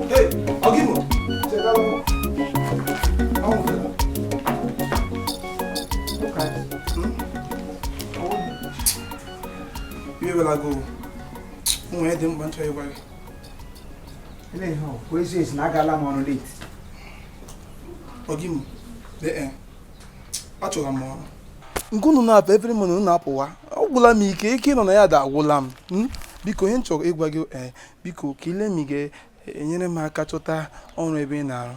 Hey, I'll give him. Check that one. You will go. Where didn't want to away? Anyhow, where's this Nagalam on it? Forgive me. The end. I told him more. Ngunu na every month na apụwa. Ogwula m ike nọ na ya da agwụla m. Biko ihe nchọ ịgwa gị biko kile m ga enyere m aka chọta ọrụ ebe ị na-arụ.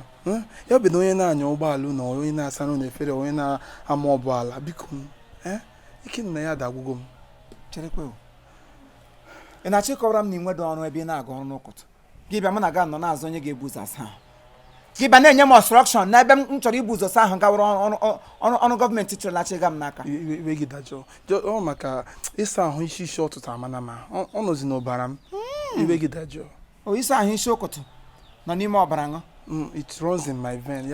Ya bụ onye na-anya ụgbọala na onye na-asa n'ụlọ efere onye na-ama ụgbọala biko ike nọ na ya da agwụgo m. Cherekwe. Ị na-achịkọrọ m na inwe dị ọrụ ebe ị na-aga ọrụ n'ụkụtụ. Gị bịa m na ga nọ n'azụ onye ga-ebu ụzọ asa. Gị bịa na-enye m instruction na ebe m chọrọ ibu ụzọ saa ahụ gawara ọrụ gọọmenti chịrịlachi ga m n'aka. Iwe gị dajọ. Ọ maka ịsa ahụ isi ọtụtụ amana ma ọ nọzi n'ọbara m. Iwe gị dajọ. O ịsa ahụ isi ụkụtụ nọ n'ime ọbara ṅụ. It runs in my vein.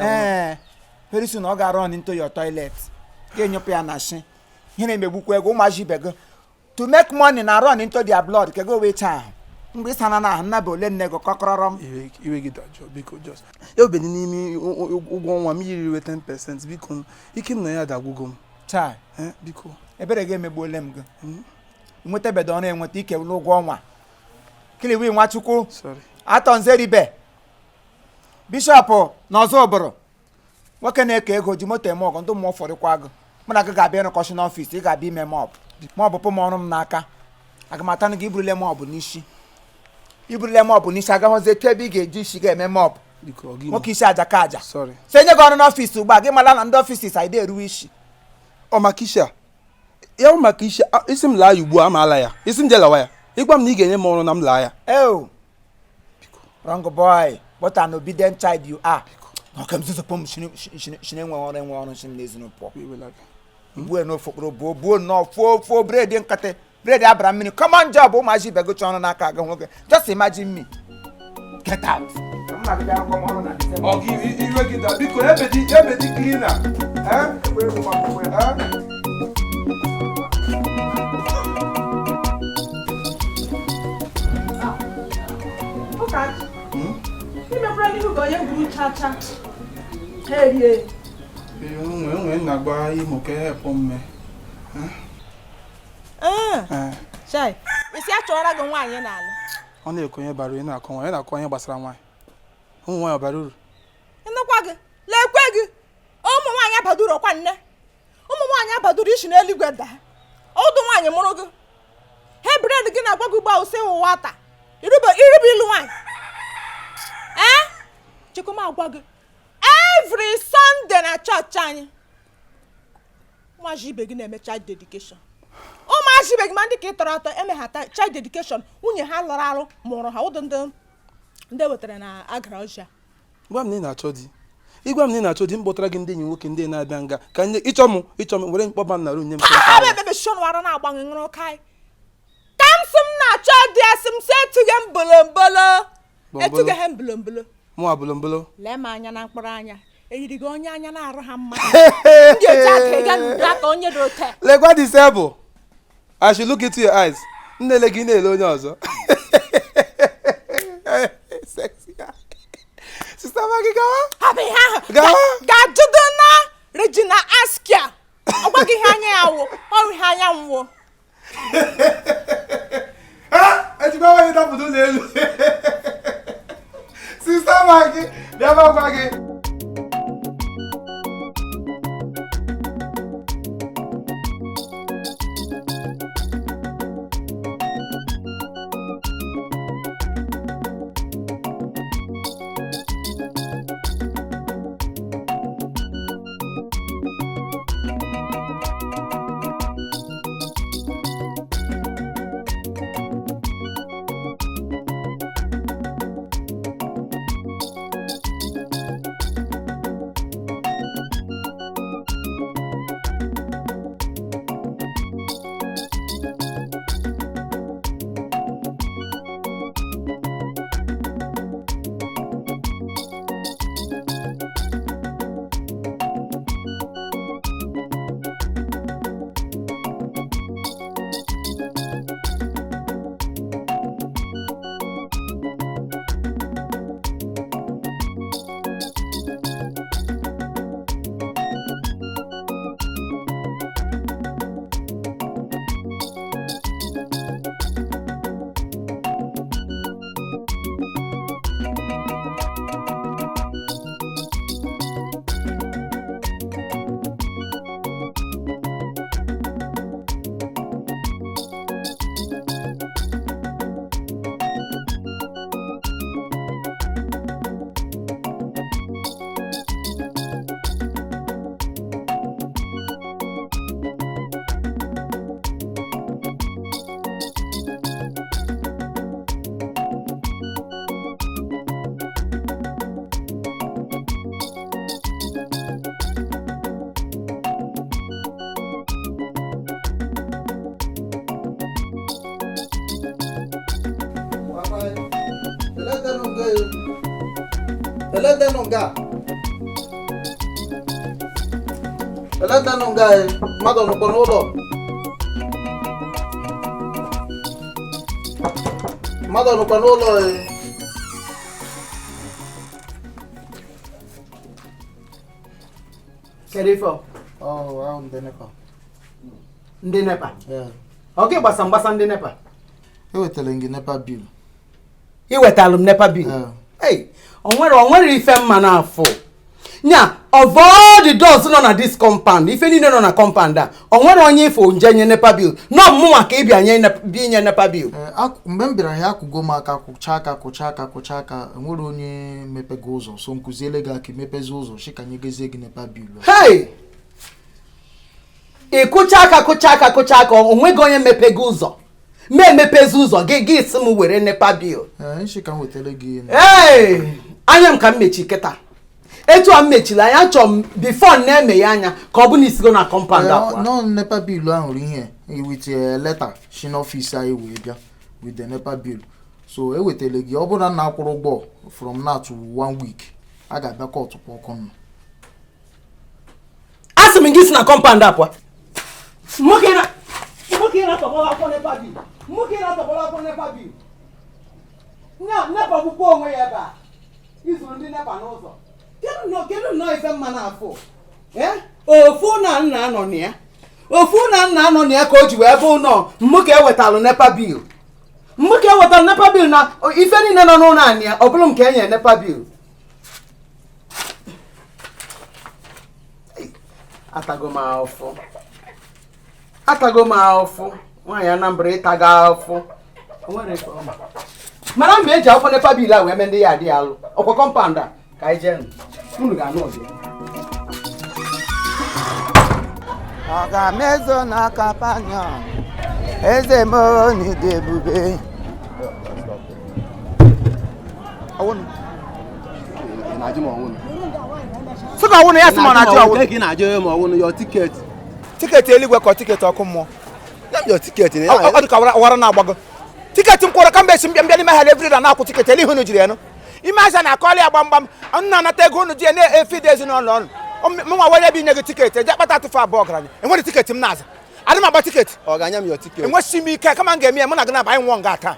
Very soon ọ ga-run into your toilet. Ga-enyepụ ya na shi. Ihe na-emegbukwa ego ụmụazị ibe gị. To make money na run into their blood ka go wait ahụ. Mgbe ịsa na ahụ nna bụ ole nne gị kọkọrọrọ m. Iwe gị dajọ biko just. Ya obedi n'ime ụgwọ ọnwa m yiri 10% biko ike nọ ya dagwugo m. Chai. Biko. Ebere gị emegbuole m gị. Nweta bedo ọrụ enweta ike n'ụgwọ ọnwa. Kiliwi Nwachukwu. Sorry. Atọ Nzeribe. Bishop n'ọzọ obodo. Nwoke na-eke ego ji moto eme ọgụ ndị mmụọ fọrịkwa gị. Mụ na gị ga-abịa ịrụkọshi n'ọfịs ị ga-abịa ime mọb. Mọbụ pụ m ọrụ m n'aka. Aga m atanụ gị iburule mọbụ n'isi. Iburule mọbụ n'isi agaghọzi etu ebe ị ga-eji isi ga-eme mọbụ. Nwoke isi aja ka aja. Sorry. So enye gị ọrụ n'ọfịs ugbu a gị mala na ndị ọfịs anyị na-eruwe isi. Ọ maka isi a. Ya maka isi isi m laa ya ugbu a amaala ya. Isi m je lawa ya. Ịgwa m na ị ga-enye m ọrụ na m laa ya. Wrong boy. What an obedient child you are. Okay, I'm just a pom. She never want to listen to pop. We no for bo no for bread and cut bread Abraham. Come on, job. Oh, my ship. I go to Anaka. Just imagine me. Get out. I'll give you that because everybody cleaner. Cha-cha. Hey, na-agba Imo ka help me. Chai. Isi achọrọ gị nwaanyị n'ala. Ọ na-ekonye bara ị na-akọ nwaanyị na-akọ ihe gbasara nwaanyị. Ụmụ nwaanyị bara uru. Ịnụkwa gị, lekwe gị. Ụmụ nwaanyị abaduru ọkwa nne. Ụmụ nwaanyị abaduru isi n'eluigwe daa. Ọdụ nwaanyị mụrụ gị. He bred gị na-agwa gị gba use ụwa taa. Irube ilu nwaanyị. Chikuma agwa gị. Every Sunday na church anyị. Ụmụazị ibe gị na-eme child dedication. Ụmụazị ibe gị ma ndị ka ị tọrọ atọ emeghata child dedication. Nwunye ha lụrụ arụ mụrụ ha ụdị ndị wetara na agara ọcha. Gwa m na ị na-achọ di. Ịgwa m na ị na-achọ di mkpọtara gị ndị enyi nwoke ndị na-abịa nga ka ịchọ m were mkpọba m na ru nye m. Ebe shọnwara na-agbanwe ṅụrụ kai. Ka m sị m na-achọ di asị m sị etuge m bolombolo. Etuge ha mbolombolo. Mụ abolombolo. Lee m anya na mkpụrụ anya. Eyiri gị onye anya na-arụ ha mma. Ndị oji aka ịga n'ụdị ka onye dị ote. Lekwa disable. I should look into your eyes. Nnele gị na-ele onye ọzọ. Sexy. Sister Maggie gawa. Happy ha. Gawa. Gajudo na Regina Askia. Ọgwa gị ha anya ya wụ. Ọ ha anya nwụ. Ejikwa onye dapụta n'elu. Sister Maggie, never Maggie. nga. Eleta no nga mmadụ nọkwa n'ụlọ. Mmadụ nọkwa n'ụlọ Therefor. Oh, ahụ ndị NEPA. Ndị NEPA. Yeah. Ọ gị gbasa ndị NEPA. Ewetara gị NEPA bill. Iwetalụ m NEPA bill. Hey, o nwere ife mma n'afọ. Nya, of all the doors nọ na this compound, ife niile nọ na compound a, o nwere onye ifo nje nye NEPA bill. No mụnwa ka ịbịa nye NEPA bill. Mgbe m bịara ya akwụgo m aka kwụcha aka enwere onye mepego ụzọ so nkụziele gị aka mepezi ụzọ shi ka nye gezie gị NEPA bill. Hey! Ị kụcha aka o nweghị onye mepego ụzọ. Mepezi ụzọ gị sị m were NEPA bill. Shi ka m wetele gị. Hey! Anya m ka m mechi kịta. Etu a m mechila anya chọọ m before na-eme ya anya ka ọ bụ na isigo na compound akwa. No NEPA bill ahụ ihe with a letter shi n'ọfịs anyị wee bịa with the NEPA bill. So ewetele gị ọ bụrụ na akwụrụ ụgbọ from now to 1 week a ga-abịa court kwa ọkụ nọ. Asị m gị si na compound akwa. Nwoke na-atọgbọla akwụkwọ NEPA bill. NEPA bụkwa onwe ya ebe a. Izuru ndị NEPA n'ụzọ. Kedu nnọọ ife mma n'afọ? Ofu na nna anọ na ya ka o ji wee bụ ụlọ mmuke ewetalụ NEPA bill. Na ife niile nọ n'ụlọ anyị ya ọ bụrụ m ka enye NEPA bill. Atago m ahụfụ. Nwaanyị Anambra ịtago ahụfụ. Mara mgbe eji akwụkwọ NEPA bill a wee mee ndị ya adị alụ. Ọkwa compound a ka anyị jee unu ga-anụ ọzọ. Ọ ga-emezo n'aka panya eze m n'ide ebube. Sịka ọwụnụ ya sị ma na-ajụ ọwụnụ. Ka ị na-ajụ ma ọwụnụ your ticket. Tiketi eluigwe ka tiketi ọkụ mmụọ. Ya your ticket na Ọ dị ka wara na-agbago. Tiketi m kwụrụ kamgbe esi mbịa n'ime ha everyday na-akwụ tiketi elihu unu jiri ya nụ. Ime aja na-akọlị ya gbamgbam nna anata ego unu ji ya na-efide ezinụlọ ọnụ. Mụnwa were bi nye gị tiketi eji akpata atụfu abụọ ọgaranya enwere tiketi m na-aza adị m agba tiketi ọ ga-anya m your ticket. enwesighị m ike kama m ga-eme ya mụ na gị na anyị nwụọ nga taa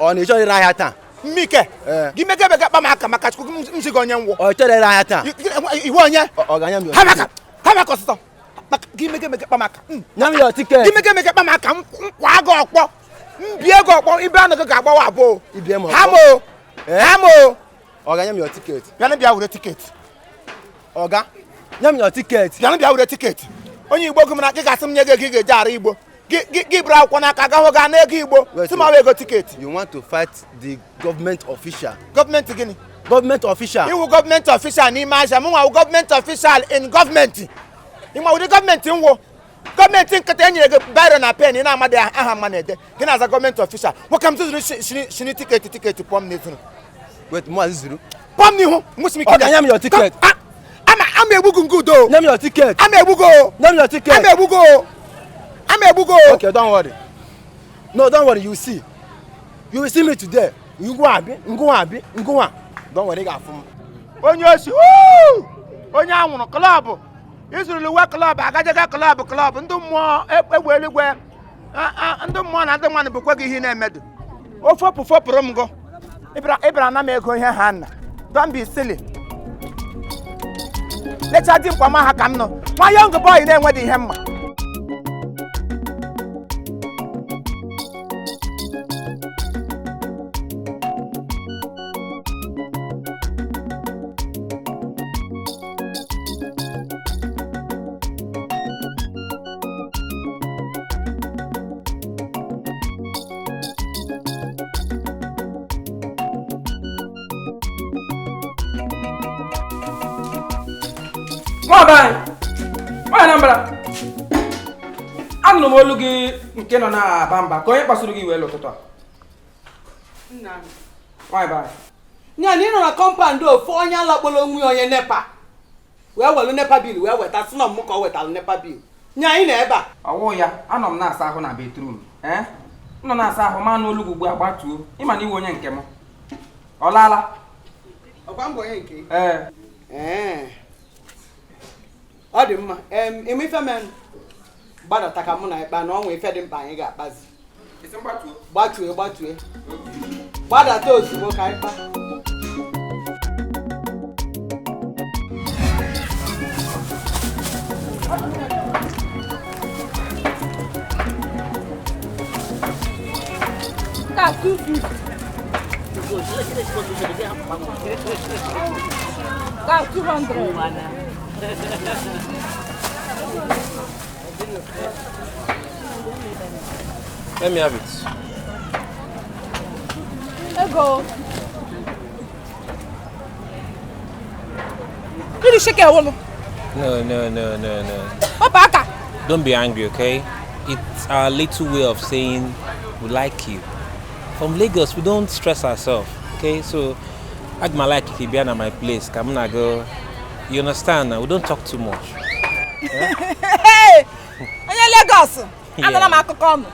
ọ na-echọ ire ahịa taa mmike gị mege ebe ga-akpa m aka maka chukwu m si gị onye nwụ ọ chọrọ ire ahịa taa iwe onye ọ ga-anya m your ticket. ha maka ọsụsọ gị mege kpa m aka nya m your ticket. gị mege kpa m aka nkwa gị ọkpọ mbie gị ọkpọ ibe anụ gị ga-agbawa abụọ Ibie m ọkpọ. ha mo ọ ga-anya m your ticket. bịanụ bịa were tiketi Ọga nya m your ticket. bịanụ bịa were tiketi onye Igbo gị mara gị ga-asị m nye gị ego eji ara Igbo gị bụrụ akwụkwọ n'aka agahụ gaa n'ego Igbo si ma ego tiketi. You want to fight the government official. Gọọmenti gịnị? Government official. Iwu gọọmenti official n'ime aja mụ nwa gọọmenti official in gọọmenti. Ịma ụdị gọọmenti nwụ gọọmenti nkịta e nyere gị biro na pen ị na-amadị aha mma na-ede gị na-aza gọọmenti official nwoke m zụzụrụ shini tiketi pụọ m n'ezuru. Wait, Maazị Zuru. Pụọ m n'ihu nwụsị m ike. Ọ ga-anya m your ticket. Ama egbugo nke udo. Nya m your ticket. Ama egbugo. Nya m your ticket. Ama egbugo. Okay, don't worry. No, don't worry, you will see. You will see me today. Ngwa. Don't worry, ga-afụ m. Onye osi onye anwụrụ klọbụ izurulu uwe klọbụ agajega klọbụ ndị mmụọ egbe eluigwe ndị mmụọ na ndị mmadụ bụkwa gị ihe na-emedu ofopụrụ m gụ ịbịara na m ego ihe ha nna don't be silly lecha dị mkpa ma ha ka m nọ nwa young boy na-enwedị ihe mma. Nwaanyị Anambra anụrụ m olu gị nke nọ na-aba mba ka onye kpasuru gị wee lụtụtụ a. Nwaanyị Nya na ị nọ na compound ofu onye alakpọrọ onwe onye NEPA wee welu NEPA bill wee weta sị na m ka ọ wetalụ NEPA bill. Nya anyị na ebe a ọwụ ya anọ m na-asa ahụ na bedroom nọ na-asa ahụ ma n'olu gị ugbu a gbatuo ịma na iwe onye nke m ọ laala ọkwa mbọ onye nke ee ọ dị mma eme ife men gbadata ka mụ na ịkpa na ọnwa ife dị mkpa anyị ga-akpazi gbatue gbadata ozugbo ka ịkpa That's 200. Let me have it. Go. Did you shake a woman? No. Papa. Don't be angry, okay? It's our little way of saying we like you. From Lagos, we don't stress ourselves, okay? So, act my like if you be at my place, come on, go. You understand now? We don't talk too much. Yeah? Hey! Are Lagos? I don't know Akokono.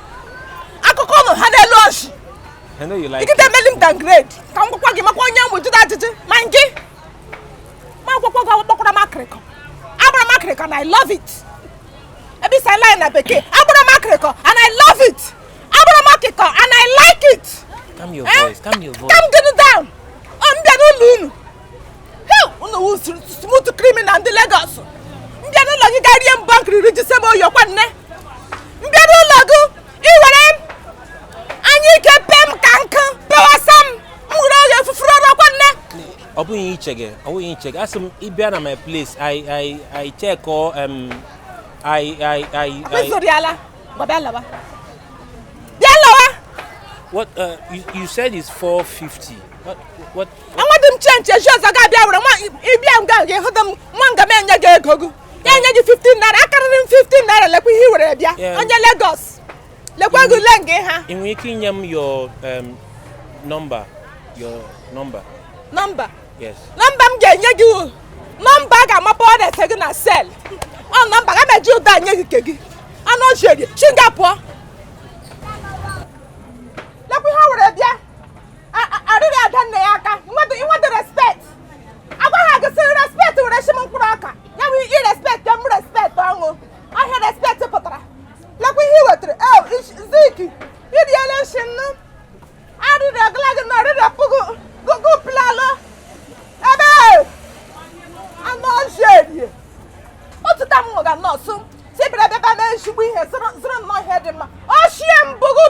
Akokono had a lunch. I know you like it. You can tell him downgrade. Come go give my one with that. Mangi. Makreko, and I love it. Every line I became Makreko, and I love it. Makreko, and I like it. Calm your voice. Calm your voice. Calm down. I'm no smooth criminal and the Lagos. Mbiano lagi Guardian Bank register your one. Mbiano lagu. Iwarem. Anyi ke pem kankan. Pewasam. Muro ye fufuro one. Obu yin check. Ask him if be at my place. I check or I Soriala. Babella. What you said is 450. What? I want them change your shoes. I got them. Manga men ya go. Yeah, 15 naira. I carry 15 naira like we here on your Lagos. Like we go lenge ha. In making your number. Your number. Number. Yes. Number get you. Number ga my boy second na sell. On number I bet you that you kegi. I know shady. Singapore. Like we how I really done the you want the respect. I want to say respect to the Shimon Kuraka. Yeah, we respect them, respect. I had respect to Patra. Like we hear it. Oh, it's Ziki. You the election. I did a glag and go plala. Ebe! I'm not shady. What's the time we got no soon? See, but I bet I should be here. So not head him. Oh, she and Bugu